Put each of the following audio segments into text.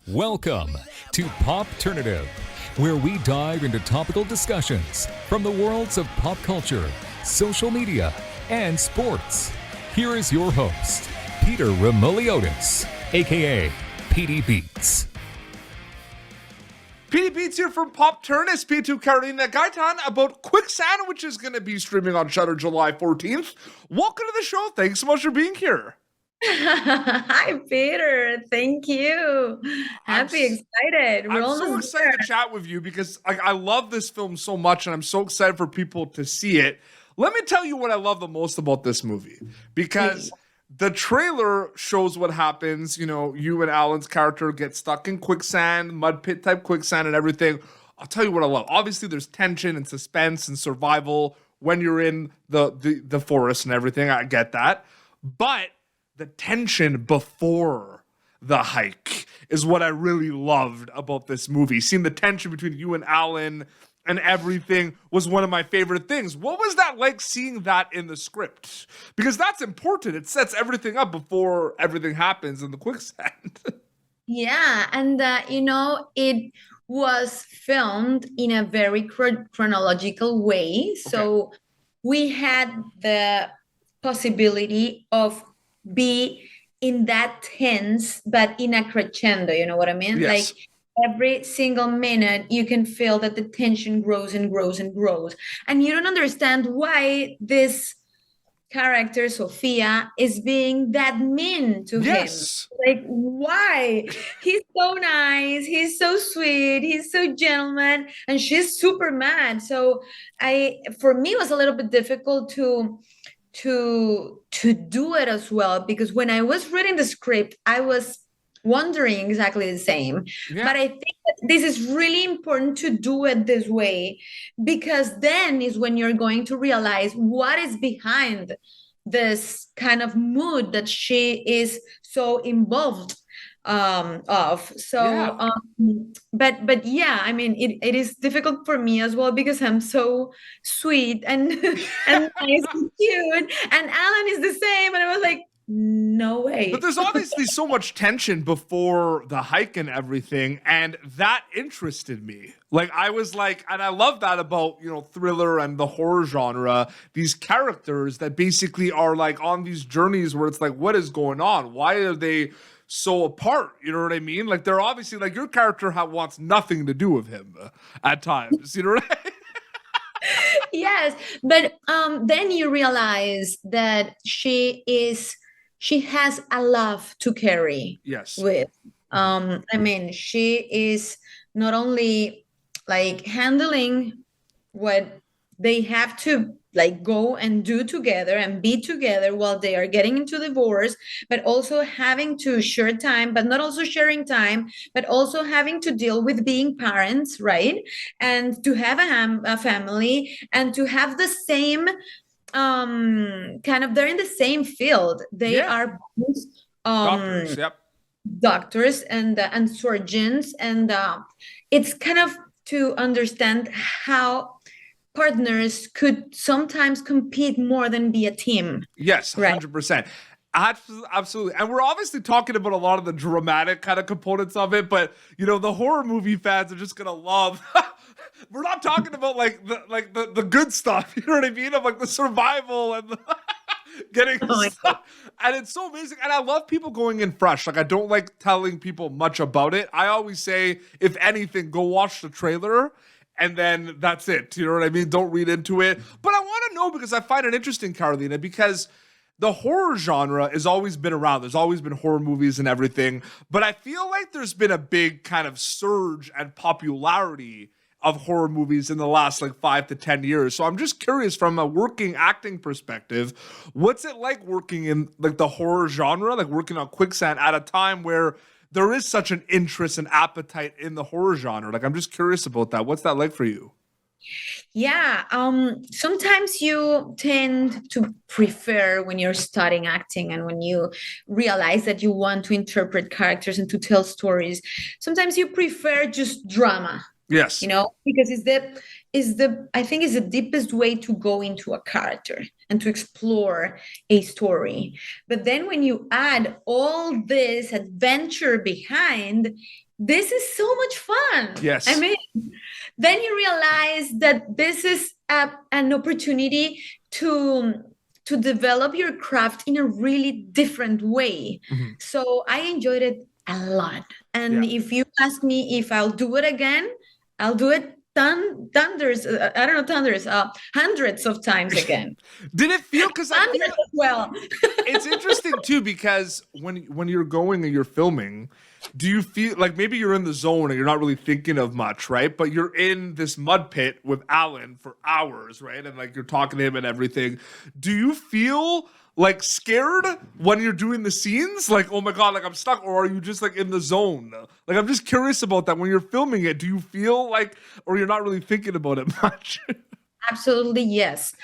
Welcome to Popternative, where we dive into topical discussions from the worlds of pop culture, social media, and sports. Here is your host, Peter Remoliotis, aka PD Beats. PD Beats here from Popternative, P2 Carolina Gaitan about Quicksand, which is going to be streaming on Shudder July 14th. Welcome to the show. Thanks so much for being here. Hi, Peter. Thank you. Excited. I'm so excited to chat with you because I love this film so much, and I'm so excited for people to see it. Let me tell you what I love the most about this movie, because the trailer shows what happens. You know, you and Allan's character get stuck in quicksand, mud pit type quicksand and everything. I'll tell you what I love. Obviously, there's tension and suspense and survival when you're in the forest and everything. I get that. But the tension before the hike is what I really loved about this movie. Seeing the tension between you and Allan and everything was one of my favorite things. What was that like, seeing that in the script? Because that's important. It sets everything up before everything happens in the quicksand. Yeah, and it was filmed in a very chronological way. So we had the possibility of be in that tense, but in a crescendo, you know what I mean? Yes. Like every single minute, you can feel that the tension grows and grows and grows. And you don't understand why this character, Sophia, is being that mean to him. Like, why? He's so nice. He's so sweet. He's so gentleman. And she's super mad. So for me, it was a little bit difficult to do it as well, because when I was reading the script, I was wondering exactly the same. Yeah. But I think that this is really important to do it this way, because then is when you're going to realize what is behind this kind of mood that she is so involved of. So yeah. But yeah, I mean, it is difficult for me as well, because I'm so sweet and and nice and cute, and Allan is the same, and I was like, no way. But there's obviously so much tension before the hike and everything, and that interested me. Like, I was like, and I love that about, you know, thriller and the horror genre, these characters that basically are like on these journeys where it's like, what is going on? Why are they so apart? You know what I mean? Like, they're obviously, like, your character wants nothing to do with him at times. You know what I mean? Yes, but then you realize that she has a love to carry. Yes. With I mean, she is not only like handling what they have to like go and do together and be together while they are getting into divorce, but also having to share time, but not also sharing time, but also having to deal with being parents, right? And to have a family, and to have the same kind of, they're in the same field. They are both doctors and surgeons, and it's kind of to understand how partners could sometimes compete more than be a team. Yes, 100%. Absolutely. And we're obviously talking about a lot of the dramatic kind of components of it, but, you know, the horror movie fans are just going to love... We're not talking about the good stuff, you know what I mean? Of like the survival and the getting stuff. And it's so amazing. And I love people going in fresh. Like, I don't like telling people much about it. I always say, if anything, go watch the trailer, and then that's it. You know what I mean? Don't read into it. But I want to know, because I find it interesting, Carolina, because the horror genre has always been around. There's always been horror movies and everything. But I feel like there's been a big kind of surge and popularity of horror movies in the last like 5 to 10 years. So I'm just curious, from a working acting perspective, what's it like working in like the horror genre, like working on Quicksand at a time where there is such an interest and appetite in the horror genre? Like, I'm just curious about that. What's that like for you? Yeah, sometimes you tend to prefer, when you're studying acting and when you realize that you want to interpret characters and to tell stories, sometimes you prefer just drama. Yes. You know, because I think is the deepest way to go into a character and to explore a story. But then when you add all this adventure behind, this is so much fun. Yes. I mean, then you realize that this is an opportunity to develop your craft in a really different way. So I enjoyed it a lot. And if you ask me if I'll do it again, I'll do it hundreds of times again. Did it feel, because I feel, As well. it's interesting too, because when you're going and you're filming, do you feel like maybe you're in the zone and you're not really thinking of much, right? But you're in this mud pit with Allan for hours, right? And like you're talking to him and everything. Do you feel like scared when you're doing the scenes? Like, oh my God, like I'm stuck, or are you just like in the zone? Like, I'm just curious about that. When you're filming it, do you feel like, or you're not really thinking about it much? Absolutely, yes.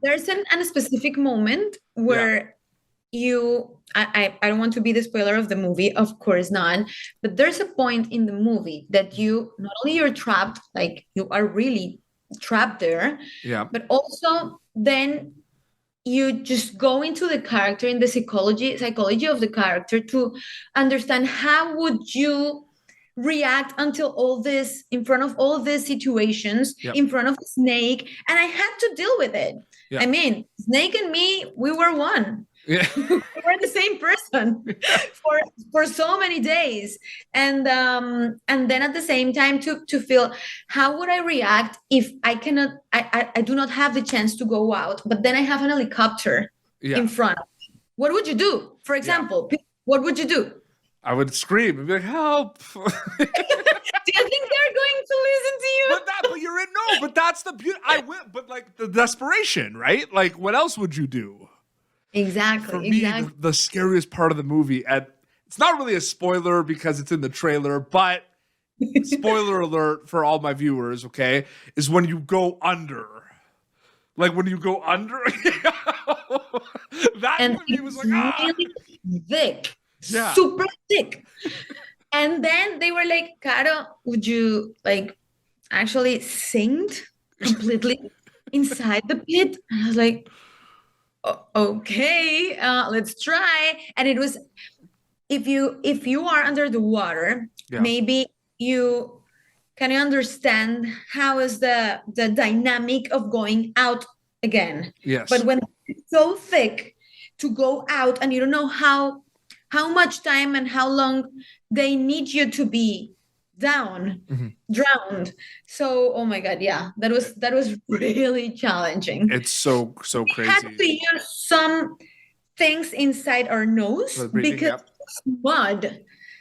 There's a specific moment where I don't want to be the spoiler of the movie, of course not, but there's a point in the movie that you, not only you're trapped, like you are really trapped there, but also then you just go into the character, in the psychology of the character, to understand how would you react until all this, in front of all these situations, in front of a snake, and I had to deal with it. I mean, Snake and me, we were one. We were the same person for so many days, and then at the same time to feel, how would I react if I cannot, I do not have the chance to go out, but then I have an helicopter in front of me. What would you do? For example, what would you do? I would scream and be like, help. Do you think they're going to listen to you? But you're in, no, but that's the beauty. I will, but like the desperation, right? Like, what else would you do? Exactly. For me, the scariest part of the movie, and it's not really a spoiler because it's in the trailer, but spoiler alert for all my viewers, okay, is when you go under. Like when you go under, that and movie was like, really thick, super thick. And then they were like, Caro, would you like actually sink completely inside the pit? And I was like, okay, let's try. And it was, if you are under the water, maybe you can understand how is the dynamic of going out again. Yes. But when it's so thick to go out, and you don't know how much time and how long they need you to be down, drowned. So, oh my God, that was really challenging. It's so crazy. We had to use some things inside our nose because it's mud.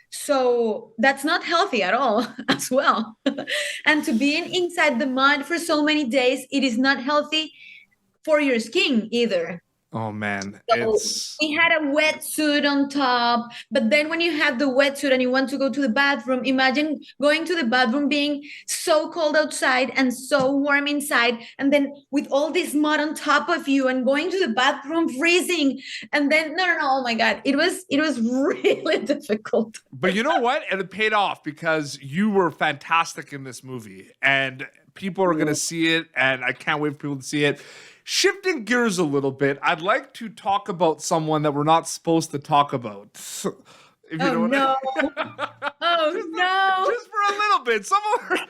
So that's not healthy at all as well. And to be inside the mud for so many days, it is not healthy for your skin either. Oh man, so we had a wetsuit on top, but then when you have the wetsuit and you want to go to the bathroom, imagine going to the bathroom being so cold outside and so warm inside, and then with all this mud on top of you and going to the bathroom freezing, and then no, oh my God, it was really difficult. But you know what? And it paid off because you were fantastic in this movie, and people are gonna see it, and I can't wait for people to see it. Shifting gears a little bit, I'd like to talk about someone that we're not supposed to talk about. If you know what no. Just for a little bit. Someone we're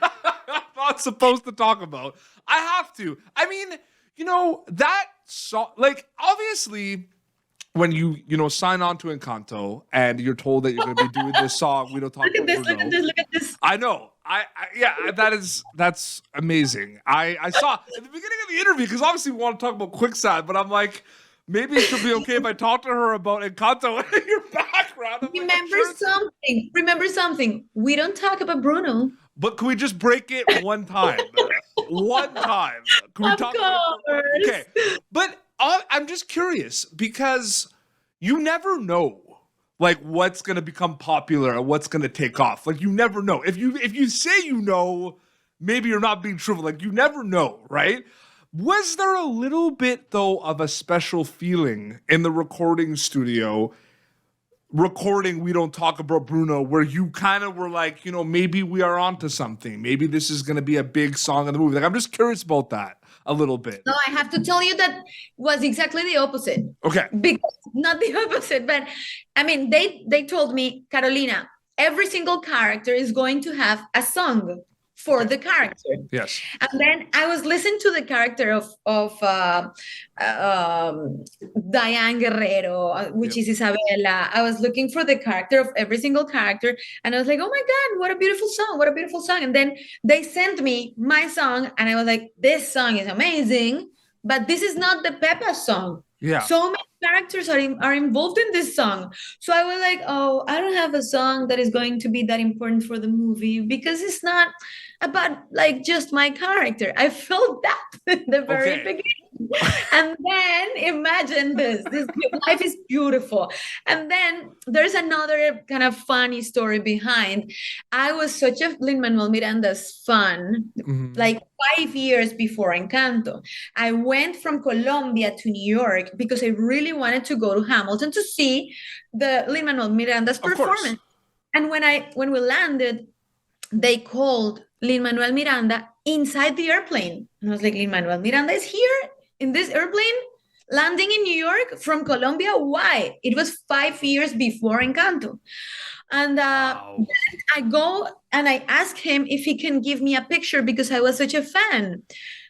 not supposed to talk about. I have to. I mean, you know, that song, like, obviously, when you sign on to Encanto and you're told that you're going to be doing this song, we don't talk about Bruno. Look at this. I know. That's amazing. I saw at the beginning of the interview, because obviously we want to talk about Quicksand, but I'm like, maybe it should be okay if I talk to her about Encanto in your background. Remember something. We don't talk about Bruno. But can we just break it one time? One time. Can we talk about Bruno? Okay. But I'm just curious, because you never know like what's going to become popular and what's going to take off. Like, you never know. If you say you know, maybe you're not being truthful. Like, you never know, right? Was there a little bit, though, of a special feeling in the recording studio recording We Don't Talk About Bruno, where you kind of were like, you know, maybe we are onto something. Maybe this is going to be a big song in the movie. Like, I'm just curious about that a little bit. No, I have to tell you that was exactly the opposite. Okay. Because not the opposite, but I mean, they told me, Carolina, every single character is going to have a song for the character. Yes. And then I was listening to the character of Diane Guerrero, which is Isabella. I was looking for the character of every single character. And I was like, oh my God, what a beautiful song. What a beautiful song. And then they sent me my song. And I was like, this song is amazing. But this is not the Peppa song. Yeah. So many characters are involved in this song. So I was like, oh, I don't have a song that is going to be that important for the movie because it's not about like just my character. I felt that in the very beginning. And then imagine this life is beautiful. And then there's another kind of funny story behind. I was such a Lin-Manuel Miranda's fan, like 5 years before Encanto. I went from Colombia to New York because I really wanted to go to Hamilton to see the Lin-Manuel Miranda's performance. And when we landed, they called Lin-Manuel Miranda inside the airplane. And I was like, Lin-Manuel Miranda is here in this airplane, landing in New York from Colombia? Why? It was 5 years before Encanto. And then I go and I ask him if he can give me a picture because I was such a fan.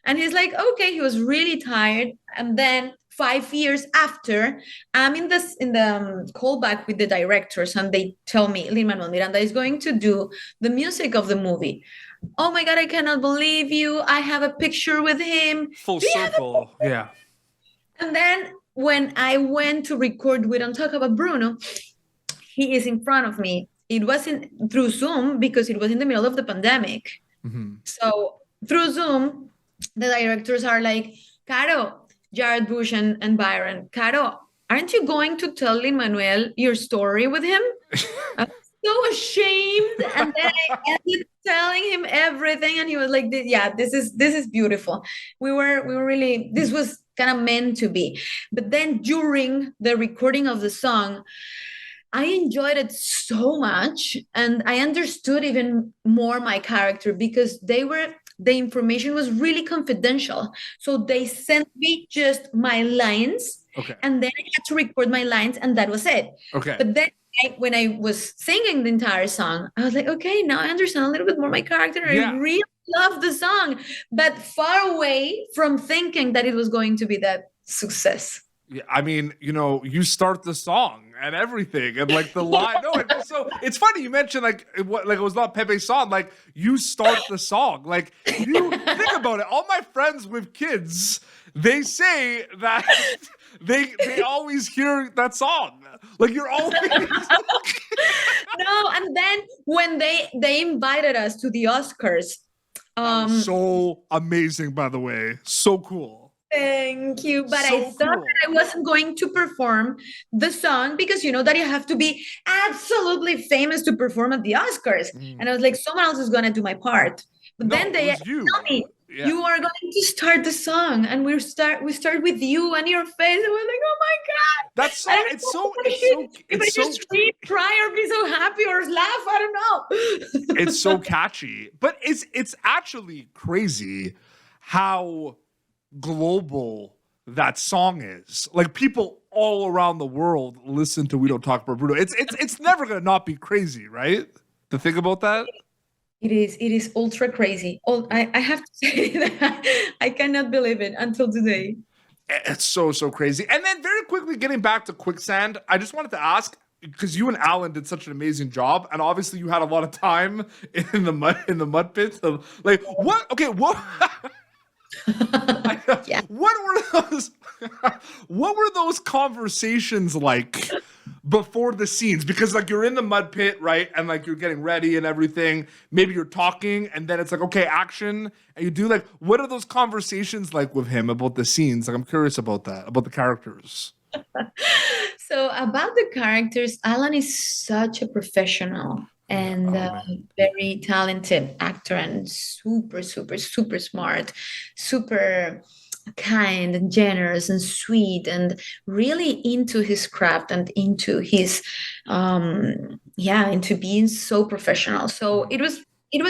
And he's like, okay, he was really tired. And then 5 years after, I'm in the callback with the directors and they tell me Lin-Manuel Miranda is going to do the music of the movie. Oh my God, I cannot believe you. I have a picture with him. Full circle. Yeah. And then when I went to record We Don't Talk About Bruno, he is in front of me. It wasn't through Zoom because it was in the middle of the pandemic. So through Zoom, the directors are like, Caro, Jared Bush and Byron, Caro, aren't you going to tell Lin-Manuel your story with him? I'm so ashamed. And then I ended telling him everything. And he was like, yeah, this is beautiful. We were really, this was kind of meant to be. But then during the recording of the song, I enjoyed it so much. And I understood even more my character because the information was really confidential. So they sent me just my lines. Okay. And then I had to record my lines and that was it. Okay. But then when I was singing the entire song, I was like, okay, now I understand a little bit more my character. I really love the song, but far away from thinking that it was going to be that success. Yeah, I mean, you know, you start the song and everything, and like the line. No, it's funny you mentioned like it was not Pepe's song. Like you start the song. Like you think about it. All my friends with kids, they say that they always hear that song. Like you're always No, and then when they invited us to the Oscars, so amazing, by the way, so cool. Thank you. But So I thought cool. that I wasn't going to perform the song because you know that you have to be absolutely famous to perform at the Oscars. And I was like, someone else is going to do my part. But No, then they it was you. tell me, Yeah. you are going to start the song and we start with you and your face. And we're like, oh my God. That's so. I don't It's know so. if It's I so. just scream, cry, or be so happy or laugh. I don't know. It's so catchy, but it's actually crazy how global that song is. Like people all around the world listen to We Don't Talk About Bruno. It's never gonna not be crazy, right? To think about that. It is ultra crazy. I have to say that I cannot believe it until today. It's so crazy. And then very quickly getting back to Quicksand, I just wanted to ask, because you and Allan did such an amazing job, and obviously you had a lot of time in the mud pits. Of, like what? Okay, what? Yeah. What were those conversations like before the scenes? Because like you're in the mud pit, right? And like you're getting ready and everything. Maybe you're talking and then it's like, okay, action. And you do like, what are those conversations like with him about the scenes? Like I'm curious about that, about the characters. So about the characters, Allan is such a professional and very talented actor and super, super, super smart, super kind and generous and sweet and really into his craft and into his into being so professional. So it was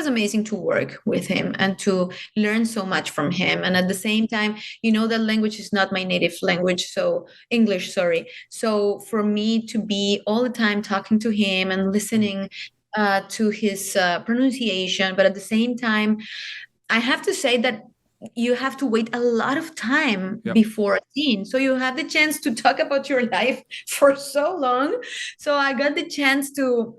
amazing to work with him and to learn so much from him. And at the same time, that language is not my native language, so English, sorry. So for me to be all the time talking to him and listening to his pronunciation, but at the same time, I have to say that you have to wait a lot of time before a scene. So you have the chance to talk about your life for so long. So I got the chance to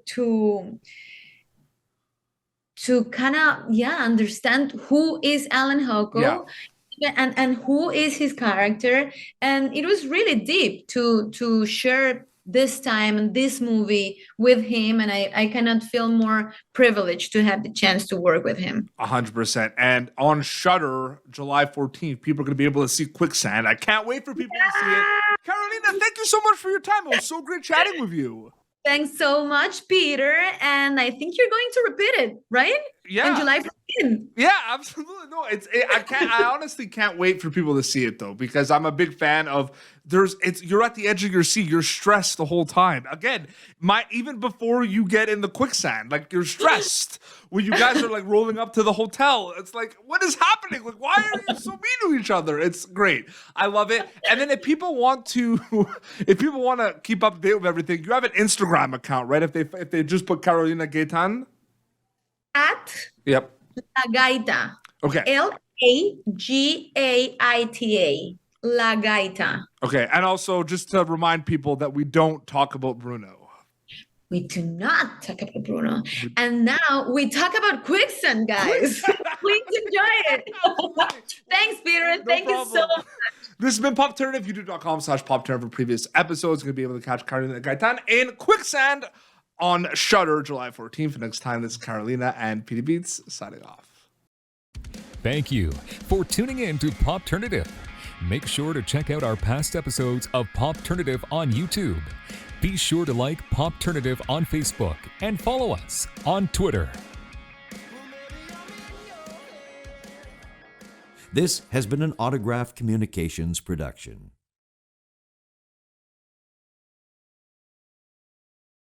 kind of understand who is Allan Hawco and who is his character. And it was really deep to share this time and this movie with him, and I cannot feel more privileged to have the chance to work with him. 100%. And on Shudder, July 14th, people are going to be able to see Quicksand. I can't wait for people to see it. Carolina, thank you so much for your time. It was so great chatting with you. Thanks so much, Peter. And I think you're going to repeat it, right? Yeah. On July 14th. Yeah, absolutely. No, I honestly can't wait for people to see it though, because I'm a big fan of you're at the edge of your seat. You're stressed the whole time. Again, even before you get in the quicksand, like you're stressed when you guys are like rolling up to the hotel. It's like, what is happening? Like, why are you so mean to each other? It's great. I love it. And then if people want to keep up to date with everything, you have an Instagram account, right? If they just put Carolina Gaitan at La Gaita. Okay. LAGAITA. La Gaita. Okay, and also just to remind people that we don't talk about Bruno. We do not talk about Bruno. And now we talk about Quicksand, guys. Please enjoy it. Thanks, Peter. No Thank problem. you so much. This has been Popternative, youtube.com/Popternative for previous episodes. You're going to be able to catch Carolina Gaitan in Quicksand on Shudder July 14th. Next time, this is Carolina and PD Beats signing off. Thank you for tuning in to Popternative. Make sure to check out our past episodes of Popternative on YouTube. Be sure to like Popternative on Facebook and follow us on Twitter. This has been an Autograph Communications production.